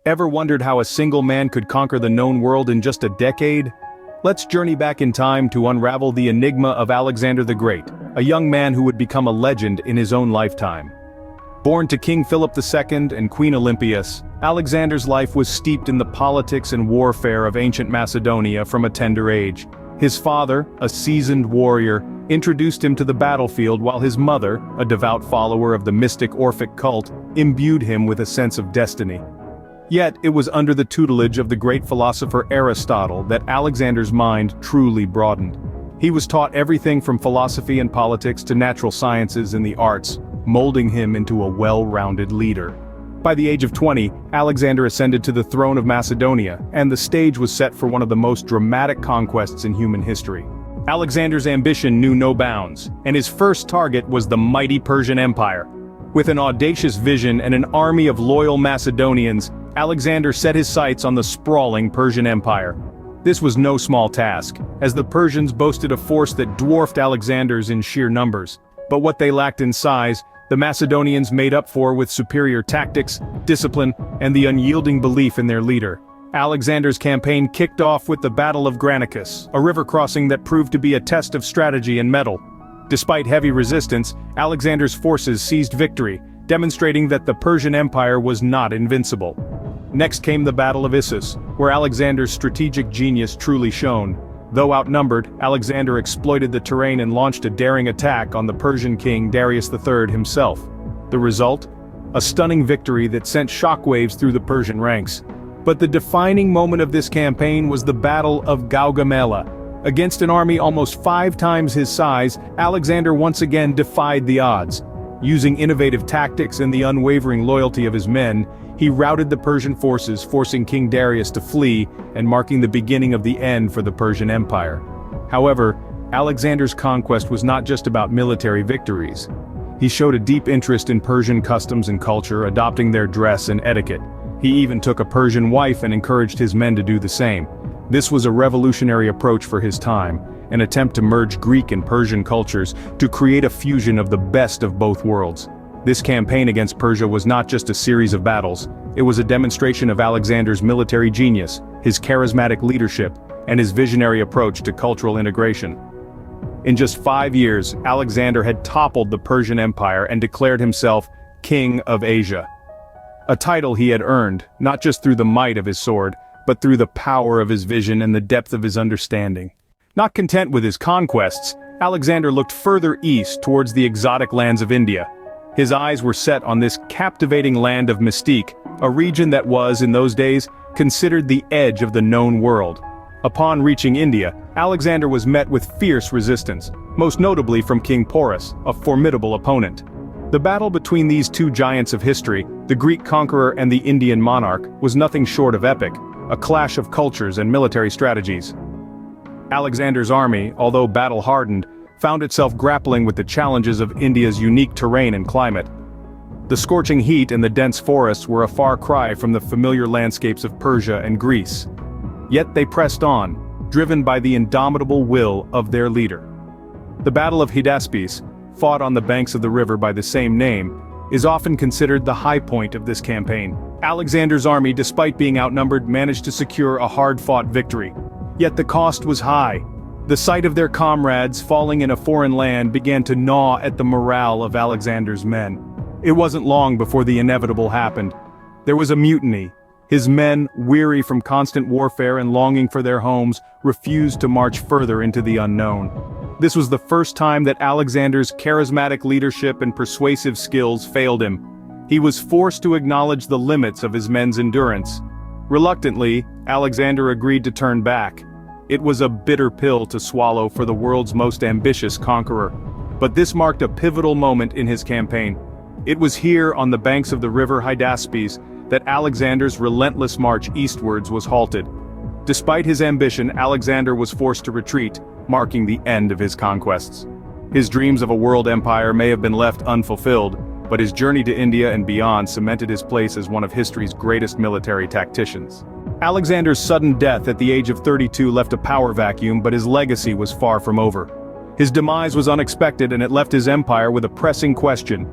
Ever wondered how a single man could conquer the known world in just a decade? Let's journey back in time to unravel the enigma of Alexander the Great, a young man who would become a legend in his own lifetime. Born to King Philip II and Queen Olympias, Alexander's life was steeped in the politics and warfare of ancient Macedonia from a tender age. His father, a seasoned warrior, introduced him to the battlefield, while his mother, a devout follower of the mystic Orphic cult, imbued him with a sense of destiny. Yet it was under the tutelage of the great philosopher Aristotle that Alexander's mind truly broadened. He was taught everything from philosophy and politics to natural sciences and the arts, molding him into a well-rounded leader. By the age of 20, Alexander ascended to the throne of Macedonia, and the stage was set for one of the most dramatic conquests in human history. Alexander's ambition knew no bounds, and his first target was the mighty Persian Empire. With an audacious vision and an army of loyal Macedonians, Alexander set his sights on the sprawling Persian Empire. This was no small task, as the Persians boasted a force that dwarfed Alexander's in sheer numbers. But what they lacked in size, the Macedonians made up for with superior tactics, discipline, and the unyielding belief in their leader. Alexander's campaign kicked off with the Battle of Granicus, a river crossing that proved to be a test of strategy and mettle. Despite heavy resistance, Alexander's forces seized victory, demonstrating that the Persian Empire was not invincible. Next came the Battle of Issus, where Alexander's strategic genius truly shone. Though outnumbered, Alexander exploited the terrain and launched a daring attack on the Persian king Darius III himself. The result? A stunning victory that sent shockwaves through the Persian ranks. But the defining moment of this campaign was the Battle of Gaugamela. Against an army almost 5 times his size, Alexander once again defied the odds. Using innovative tactics and the unwavering loyalty of his men, he routed the Persian forces, forcing King Darius to flee and marking the beginning of the end for the Persian Empire. However, Alexander's conquest was not just about military victories. He showed a deep interest in Persian customs and culture, adopting their dress and etiquette. He even took a Persian wife and encouraged his men to do the same. This was a revolutionary approach for his time, an attempt to merge Greek and Persian cultures to create a fusion of the best of both worlds. This campaign against Persia was not just a series of battles, it was a demonstration of Alexander's military genius, his charismatic leadership, and his visionary approach to cultural integration. In just 5 years, Alexander had toppled the Persian Empire and declared himself King of Asia. A title he had earned, not just through the might of his sword, but through the power of his vision and the depth of his understanding. Not content with his conquests, Alexander looked further east towards the exotic lands of India. His eyes were set on this captivating land of mystique, a region that was, in those days, considered the edge of the known world. Upon reaching India, Alexander was met with fierce resistance, most notably from King Porus, a formidable opponent. The battle between these two giants of history, the Greek conqueror and the Indian monarch, was nothing short of epic, a clash of cultures and military strategies. Alexander's army, although battle-hardened, found itself grappling with the challenges of India's unique terrain and climate. The scorching heat and the dense forests were a far cry from the familiar landscapes of Persia and Greece. Yet they pressed on, driven by the indomitable will of their leader. The Battle of Hydaspes, fought on the banks of the river by the same name, is often considered the high point of this campaign. Alexander's army, despite being outnumbered, managed to secure a hard-fought victory. Yet the cost was high. The sight of their comrades falling in a foreign land began to gnaw at the morale of Alexander's men. It wasn't long before the inevitable happened. There was a mutiny. His men, weary from constant warfare and longing for their homes, refused to march further into the unknown. This was the first time that Alexander's charismatic leadership and persuasive skills failed him. He was forced to acknowledge the limits of his men's endurance. Reluctantly, Alexander agreed to turn back. It was a bitter pill to swallow for the world's most ambitious conqueror. But this marked a pivotal moment in his campaign. It was here on the banks of the river Hydaspes that Alexander's relentless march eastwards was halted. Despite his ambition, Alexander was forced to retreat, marking the end of his conquests. His dreams of a world empire may have been left unfulfilled, but his journey to India and beyond cemented his place as one of history's greatest military tacticians. Alexander's sudden death at the age of 32 left a power vacuum, but his legacy was far from over. His demise was unexpected, and it left his empire with a pressing question: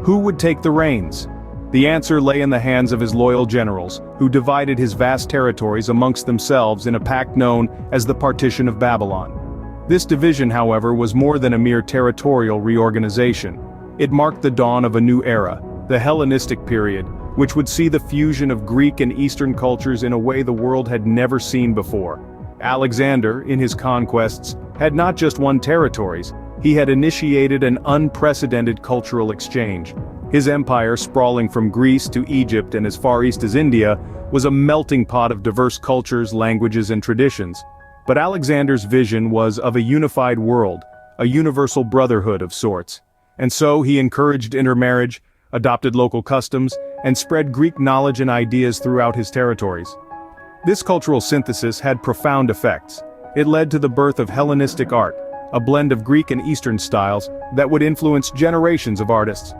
who would take the reins? The answer lay in the hands of his loyal generals, who divided his vast territories amongst themselves in a pact known as the Partition of Babylon. This division, however, was more than a mere territorial reorganization. It marked the dawn of a new era, the Hellenistic period, which would see the fusion of Greek and Eastern cultures in a way the world had never seen before. Alexander, in his conquests, had not just won territories, he had initiated an unprecedented cultural exchange. His empire, sprawling from Greece to Egypt and as far east as India, was a melting pot of diverse cultures, languages, and traditions. But Alexander's vision was of a unified world, a universal brotherhood of sorts. And so he encouraged intermarriage, adopted local customs, and spread Greek knowledge and ideas throughout his territories. This cultural synthesis had profound effects. It led to the birth of Hellenistic art, a blend of Greek and Eastern styles that would influence generations of artists.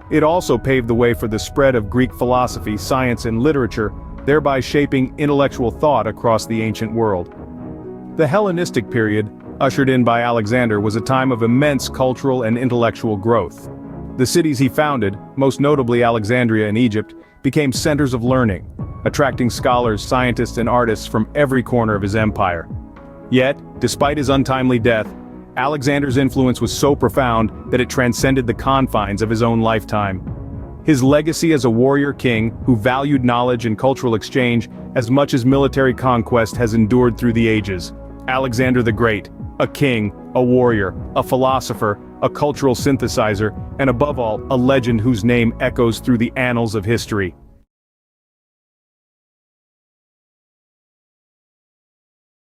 It also paved the way for the spread of Greek philosophy, science, and literature, thereby shaping intellectual thought across the ancient world. The Hellenistic period, ushered in by Alexander, was a time of immense cultural and intellectual growth. The cities he founded, most notably Alexandria in Egypt, became centers of learning, attracting scholars, scientists, and artists from every corner of his empire. Yet, despite his untimely death, Alexander's influence was so profound that it transcended the confines of his own lifetime. His legacy as a warrior king who valued knowledge and cultural exchange as much as military conquest has endured through the ages. Alexander the Great, a king, a warrior, a philosopher, a cultural synthesizer, and above all, a legend whose name echoes through the annals of history.